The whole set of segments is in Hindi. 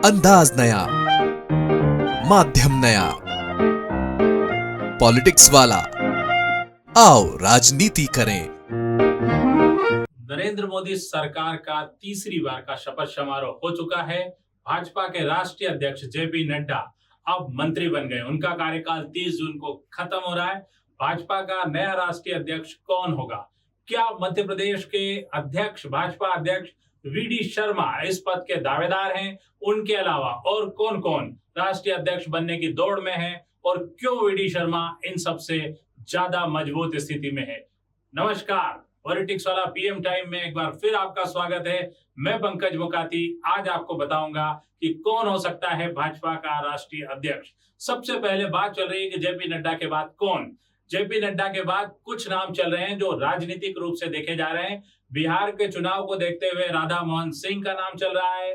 अंदाज नया, माध्यम नया, पॉलिटिक्स वाला, आओ राजनीति करें। नरेंद्र मोदी सरकार का तीसरी बार का शपथ समारोह हो चुका है। भाजपा के राष्ट्रीय अध्यक्ष जेपी नड्डा अब मंत्री बन गए। उनका कार्यकाल 30 जून को खत्म हो रहा है। भाजपा का नया राष्ट्रीय अध्यक्ष कौन होगा? क्या मध्य प्रदेश के अध्यक्ष, भाजपा अध्यक्ष वीडी शर्मा इस पद के दावेदार हैं? उनके अलावा और कौन कौन राष्ट्रीय अध्यक्ष बनने की दौड़ में है और क्यों वीडी शर्मा इन सबसे ज्यादा मजबूत स्थिति में है? नमस्कार, पॉलिटिक्स वाला पीएम टाइम में एक बार फिर आपका स्वागत है। मैं पंकज मुकाती आज आपको बताऊंगा कि कौन हो सकता है भाजपा का राष्ट्रीय अध्यक्ष। सबसे पहले बात चल रही है कि जेपी नड्डा के बाद कौन? जेपी नड्डा के बाद कुछ नाम चल रहे हैं जो राजनीतिक रूप से देखे जा रहे हैं। बिहार के चुनाव को देखते हुए राधा मोहन सिंह का नाम चल रहा है।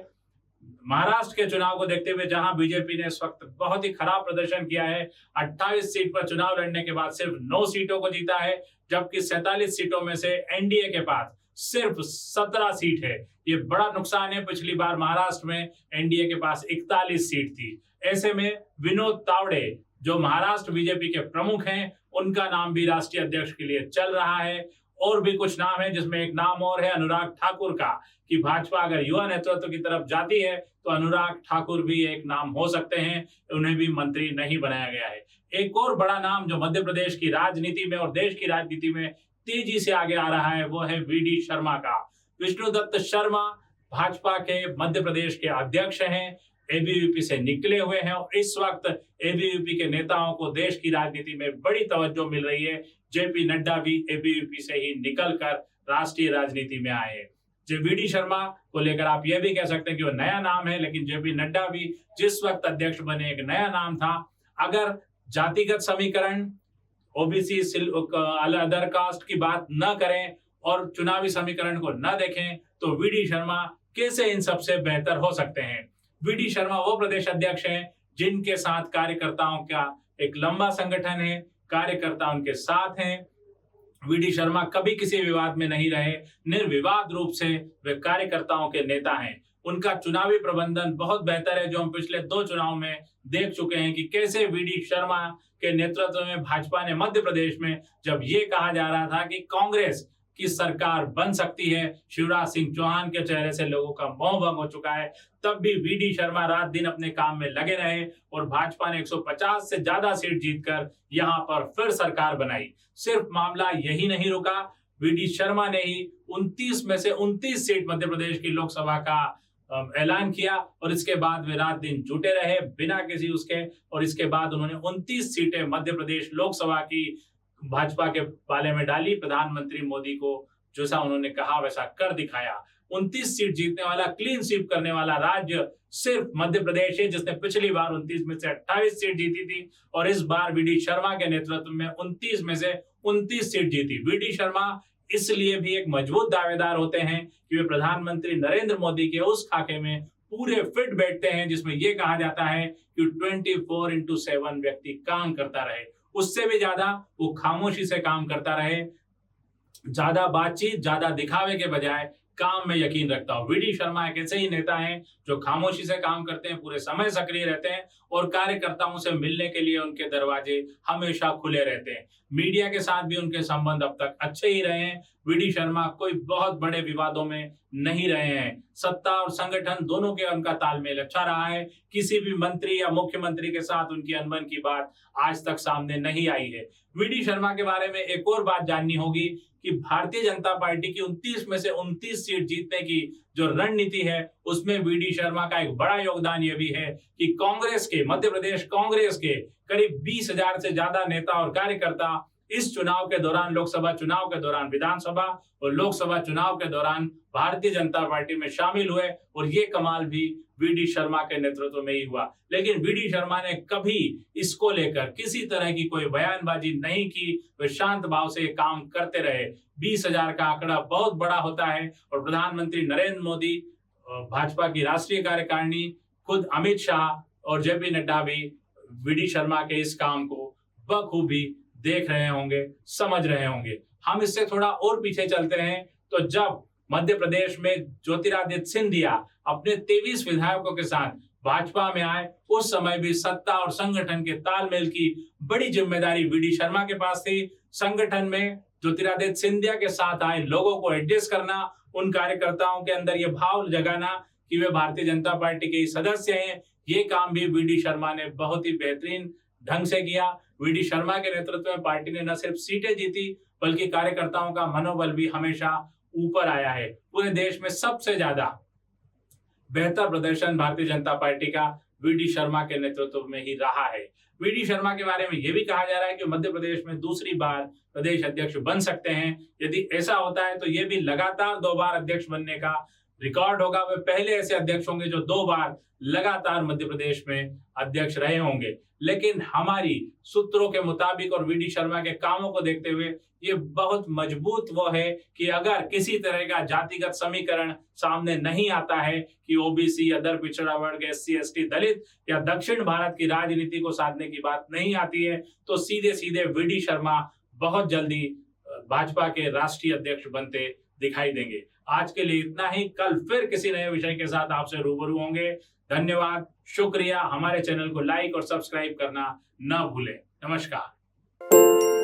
महाराष्ट्र के चुनाव को देखते हुए जहां बीजेपी ने इस वक्त बहुत ही खराब प्रदर्शन किया है, 28 सीट पर चुनाव लड़ने के बाद सिर्फ 9 सीटों को जीता है, जबकि 47 सीटों में से एनडीए के पास सिर्फ 17 सीट है। ये बड़ा नुकसान है। पिछली बार महाराष्ट्र में एनडीए के पास 41 सीट थी। ऐसे में विनोद तावड़े जो महाराष्ट्र बीजेपी के प्रमुख हैं, उनका नाम भी राष्ट्रीय अध्यक्ष के लिए चल रहा है। और भी कुछ नाम है, जिसमें एक नाम और है अनुराग ठाकुर का, कि भाजपा अगर युवा नेतृत्व की तरफ जाती है तो अनुराग ठाकुर भी एक नाम हो सकते हैं। उन्हें भी मंत्री नहीं बनाया गया है। एक और बड़ा नाम जो मध्य प्रदेश की राजनीति में और देश की राजनीति में तेजी से आगे आ रहा है वो है वीडी शर्मा का। विष्णुदत्त शर्मा भाजपा के मध्य प्रदेश के अध्यक्ष हैं, एबीवीपी से निकले हुए हैं और इस वक्त एबीवीपी के नेताओं को देश की राजनीति में बड़ी तवज्जो मिल रही है। जेपी नड्डा भी एबीवीपी से ही निकलकर राष्ट्रीय राजनीति में आए हैं। वीडी शर्मा को लेकर आप यह भी कह सकते हैं कि वो नया नाम है, लेकिन जेपी नड्डा भी जिस वक्त अध्यक्ष बने एक नया नाम था। अगर जातिगत समीकरण, ओबीसी, अदर कास्ट की बात न करें और चुनावी समीकरण को न देखें तो वीडी शर्मा कैसे इन सबसे बेहतर हो सकते हैं? वीडी शर्मा वो प्रदेश अध्यक्ष हैं जिनके साथ कार्यकर्ताओं का एक लंबा संगठन है, कार्यकर्ता उनके साथ हैं। वीडी शर्मा कभी किसी विवाद में नहीं रहे, निर्विवाद रूप से वे कार्यकर्ताओं के नेता हैं। उनका चुनावी प्रबंधन बहुत बेहतर है, जो हम पिछले 2 चुनाव में देख चुके हैं कि कैसे वीडी शर्मा के नेतृत्व में भाजपा ने मध्य प्रदेश में, जब ये कहा जा रहा था कि कांग्रेस की सरकार बन सकती है, शिवराज सिंह चौहान के चेहरे से लोगों का मोह भंग हो चुका है, तब भी वीडी शर्मा रात दिन अपने काम में लगे रहे और भाजपा ने 150 से ज्यादा सीट जीतकर यहां पर फिर सरकार बनाई। सिर्फ मामला यही नहीं रुका, वीडी शर्मा ने ही 29 में से 29 सीट मध्य प्रदेश की लोकसभा का ऐलान किया और इसके बाद वे रात दिन जुटे रहे बिना किसी उसके, और इसके बाद उन्होंने 29 सीटें मध्य प्रदेश लोकसभा की भाजपा के पाले में डाली। प्रधानमंत्री मोदी को जैसा उन्होंने कहा वैसा कर दिखाया। 29 सीट जीतने वाला, क्लीन स्वीप करने वाला राज्य सिर्फ मध्य प्रदेश है, जिसने पिछली बार 29 में से 28 सीट जीती थी और इस बार वीडी शर्मा के नेतृत्व में 29 में से 29 सीट जीती। वीडी शर्मा इसलिए भी एक मजबूत दावेदार होते हैं कि वे प्रधानमंत्री नरेंद्र मोदी के उस खाके में पूरे फिट बैठते हैं जिसमें यह कहा जाता है कि 24/7 व्यक्ति काम करता रहे। उससे भी ज्यादा वो खामोशी से काम करता रहे, ज्यादा बातचीत, ज्यादा दिखावे के बजाय काम में यकीन रखता हूं। वीडी शर्मा एक ऐसे ही नेता हैं जो खामोशी से काम करते हैं, पूरे समय सक्रिय रहते हैं और कार्यकर्ताओं से मिलने के लिए उनके दरवाजे हमेशा खुले रहते हैं। मीडिया के साथ भी उनके संबंध अब तक अच्छे ही रहे हैं। वीडी शर्मा कोई बहुत बड़े विवादों में नहीं रहे हैं। सत्ता और संगठन दोनों के उनका तालमेल अच्छा रहा है। किसी भी मंत्री या मुख्यमंत्री के साथ उनकी अनबन की बात आज तक सामने नहीं आई है। वीडी शर्मा के बारे में एक और बात जाननी होगी कि भारतीय जनता पार्टी की 29 में से 29 सीट जीतने की जो रणनीति है, उसमें वीडी शर्मा का एक बड़ा योगदान यह भी है कि कांग्रेस के, मध्य प्रदेश कांग्रेस के करीब 20,000 से ज्यादा नेता और कार्यकर्ता इस चुनाव के दौरान, लोकसभा चुनाव के दौरान विधानसभा और लोकसभा चुनाव के दौरान भारतीय जनता पार्टी में शामिल हुए और ये कमाल भी वीडी शर्मा के नेतृत्व में ही हुआ। लेकिन वीडी शर्मा ने कभी इसको लेकर किसी तरह की कोई बयानबाजी नहीं की, वे शांत भाव से काम करते रहे। 20,000 का आंकड़ा बहुत बड़ा होता है और प्रधानमंत्री नरेंद्र मोदी, भाजपा की राष्ट्रीय कार्यकारिणी, खुद अमित शाह और जेपी नड्डा भी वीडी शर्मा के इस काम को बखूबी देख रहे होंगे, समझ रहे होंगे। हम इससे थोड़ा और पीछे चलते हैं तो जब मध्य प्रदेश में ज्योतिरादित्य सिंधिया अपने 23 विधायकों के साथ भाजपा में आए उस समय भी सत्ता और संगठन के तालमेल की बड़ी जिम्मेदारी वीडी शर्मा के पास थी। संगठन में ज्योतिरादित्य सिंधिया के साथ आए लोगों को एडजस्ट करना, उन कार्यकर्ताओं के अंदर ये भाव जगाना कि वे भारतीय जनता पार्टी के सदस्य हैं, ये काम भी वीडी शर्मा ने बहुत ही बेहतरीन ढंग से किया। वीडी शर्मा के नेतृत्व में पार्टी ने न सिर्फ सीटें जीती बल्कि कार्यकर्ताओं का मनोबल भी हमेशा ऊपर आया है। पूरे देश में सबसे ज्यादा बेहतर प्रदर्शन भारतीय जनता पार्टी का वीडी शर्मा के नेतृत्व में ही रहा है। वीडी शर्मा के बारे में यह भी कहा जा रहा है कि मध्य प्रदेश में दूसरी बार प्रदेश अध्यक्ष बन सकते हैं। यदि ऐसा होता है तो ये भी लगातार 2 बार अध्यक्ष बनने का रिकॉर्ड होगा। वे पहले ऐसे अध्यक्ष होंगे जो 2 बार लगातार मध्य प्रदेश में अध्यक्ष रहे होंगे। लेकिन हमारी सूत्रों के मुताबिक और वीडी शर्मा के कामों को देखते हुए ये बहुत मजबूत वो है कि अगर किसी तरह का जातिगत समीकरण सामने नहीं आता है कि ओबीसी, अदर पिछड़ा वर्ग, SC, ST, दलित या दक्षिण भारत की राजनीति को साधने की बात नहीं आती है, तो सीधे सीधे वीडी शर्मा बहुत जल्दी भाजपा के राष्ट्रीय अध्यक्ष बनते दिखाई देंगे। आज के लिए इतना ही। कल फिर किसी नए विषय के साथ आपसे रूबरू होंगे। धन्यवाद, शुक्रिया। हमारे चैनल को लाइक और सब्सक्राइब करना न भूलें। नमस्कार।